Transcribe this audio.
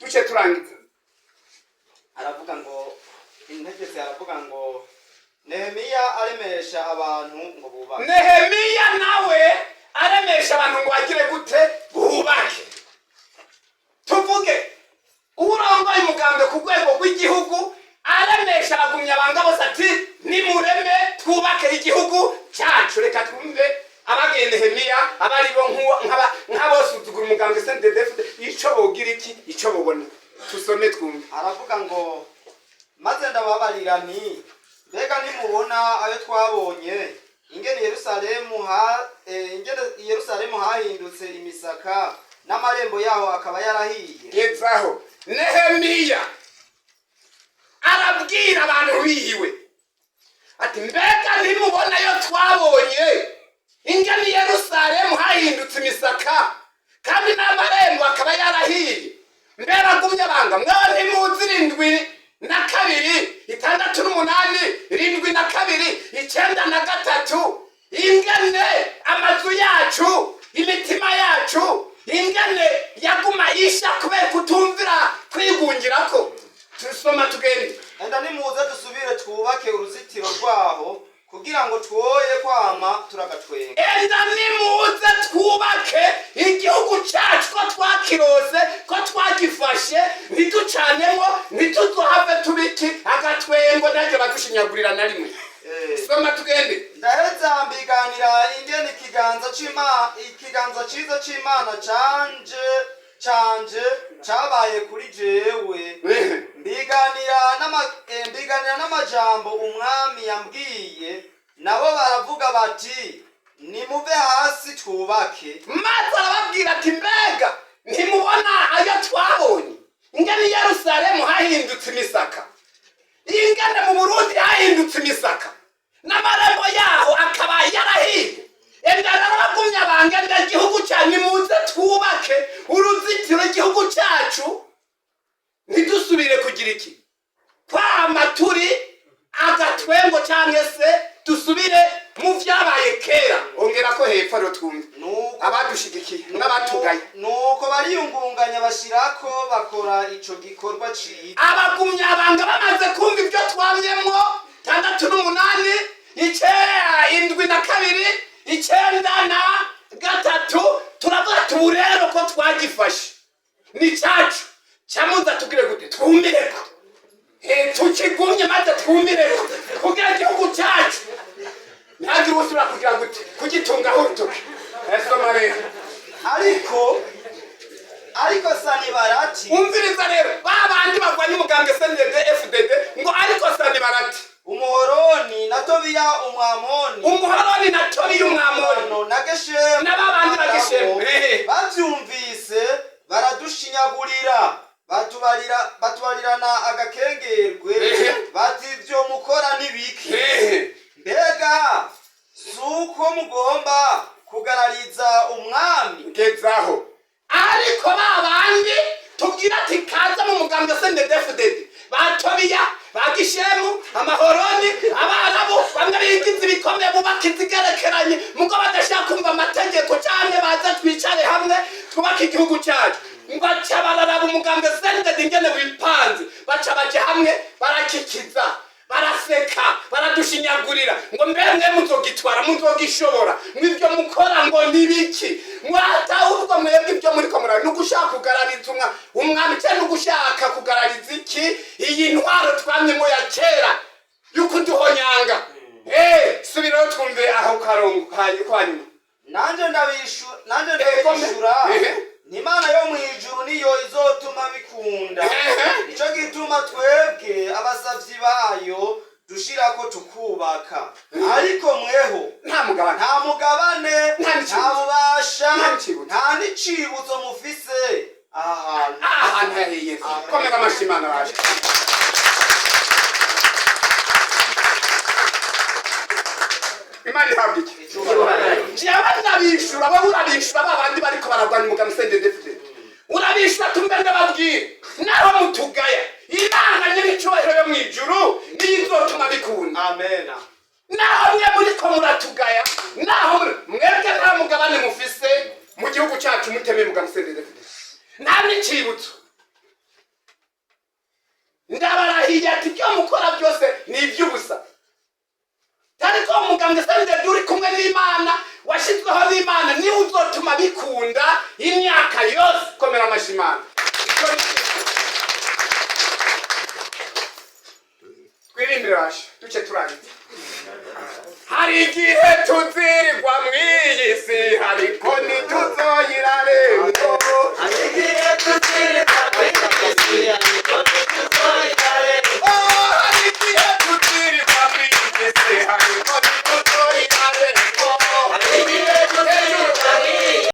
duce turangiza. aravuga ngo integetse aravuga ngo Nehemiya aremesha abantu ngo bubake. Nehemiya nawe aremesha abantu ngo bagire gute bubake. Tuvuge urongoye umugambi ku rwego rw'igihugu aremesha abagumya banga bose ati nimureme twubake igihugu cyacu. Reka twumve abagende Nehemiya abari bo nk'abosuzugura umugambi SNDD-FDD ico bogira iki ico bobona. Tusome twumve. Aravuga ngo maze ndababarira nti mbega nimubona ayo twabonye ingene Yerusalemu hahindutse imisaka n'amarembo yaho akaba yarahiye. Gezaho Nehemiya arabwira abantu bihiwe ati mbega nimubona ayo twabonye ingene Yerusalemu hahindutse imisaka kandi n'amarembo akaba yarahiye. Mbera gumye banga mwaho ntimuzi 7 na 2 6 n'umunani 7 na 2 9 na 3 ingene amazu yacu imitima yacu ingene yaguma isha kubera kutumvira kwigungirako. Tusoma tugende. Enda nimuze dusubire twubake uruzitiro rwaho kugira ngo twoye kwama turagatwenga. Enda nimuze twubake igihugu cyacu ko twakirose ko twagifashe ntiducanemo ntituzohave tubiki agatwengo naje badushinyagurira na rimwe. Soma tugende. Ndaheza mbiganira ingene ikiganza ciza c'Imana canje cabaye kuri jewe. Mbiganira n'amajambo umwami yambwiye nabo baravuga bati nimuve hasi twubake. Maze arababwira ati mbega ntimubona ayo twabonye ingene Yerusalemu hahindutse imisaka ingene mu Burundi hahindutse imisaka n'amarembo yaho akaba yarahiye. Enda narabagumya bangenda igihugu cyane muze twubake uruzitiro igihugu cyacu ntidusubire kugira iki kwama turi agatwengo cyangwa se dusubire mu vyabaye kera. Ongera ko hepfo ro twumve abadushigikiye n'abatugaye nuko bariyungunganya bashirako bakora ico gikorwa ciza. Abagumya banga bamaze kumva ibyo twamyemwo 6 n'umunani 7 na 2 9 na 3 turavuga tuburero ko twagifashe ni cyacu cyamuza tugire gute twumireko tukigumye maze twumireko kugira igihugu cyacu ntagira usura kugira gute kugitunga urutoke. Esoma rero ariko sani barati umviriza rero babandi bagwanye umugambi SNDD-FDD ngo ariko sani barati umuhoroni na Tobiya umwamoni na Geshemu n'abandi bageshemu bavyumvise baradushinyagurira batubarirana agakengerwe bati ivyo mukora nibiki. Mbega suko mugomba kugarariza umwami. Gezaho ariko babandi tugira ati kaza mu mugambi SNDD-FDD batobiya bagishemu amahoroni abarabu bamwe bigize bikomeye bubaka izigerekeranye mugo badashaka kumva amategeko cyane baza twicare hamwe twubaka igihugu cyacu ngo cyabararabu umugambi SNDD ingene wipanze baca baje hamwe barakikiza baraseka baradushinyagurira ngo mbere muzogitwara muzogishobora mw'ibyo mukora ngo nibiki mwata ubwo mwebwe ibyo muri ko murari nugushaka kugarariza umwami cyane nugushaka kugarariza iki iyi ntwaro twamyemo ya kera yuko duhonyanga. Subira twumve aho karongo kwanyuma. Nanje ndabishura N'Imana yo mwijuru niyo izotuma bikunda. Ico gituma twebwe abasavyi bayo dushirako tukubaka. Ariko mweho nta mugabane nta bubasha nta n'icibutso mufise ahantu hariye. Komera amashimana baje. Imana ihabwa iki? Urabishura abo urabishura babandi bariko baragwana umugambi SNDD-FDD urabishura tumbe ndababwire naho mutugaya Imana nyir'icyubahiro yo mwijuru niyo izotuma bikunda. Amen. Naho mwe muri ko muratugaya naho mwebwe nta mugabane mufise mu gihugu cyacu muteme umugambi SNDD-FDD nta n'icibutso yarahiye ati ibyo mukora byose ni iby'ubusa. Ariko umugambwe sendede uri kumwe n'Imana, washyizweho n'Imana, niwe uzotuma bikunda imyaka yose. Komera amashimana. Twirindiraje duce turangiza. Hari igihe tuzirwa mw'iyi si, ariko ntituzoyirarengo. Hari igihe tuzirwa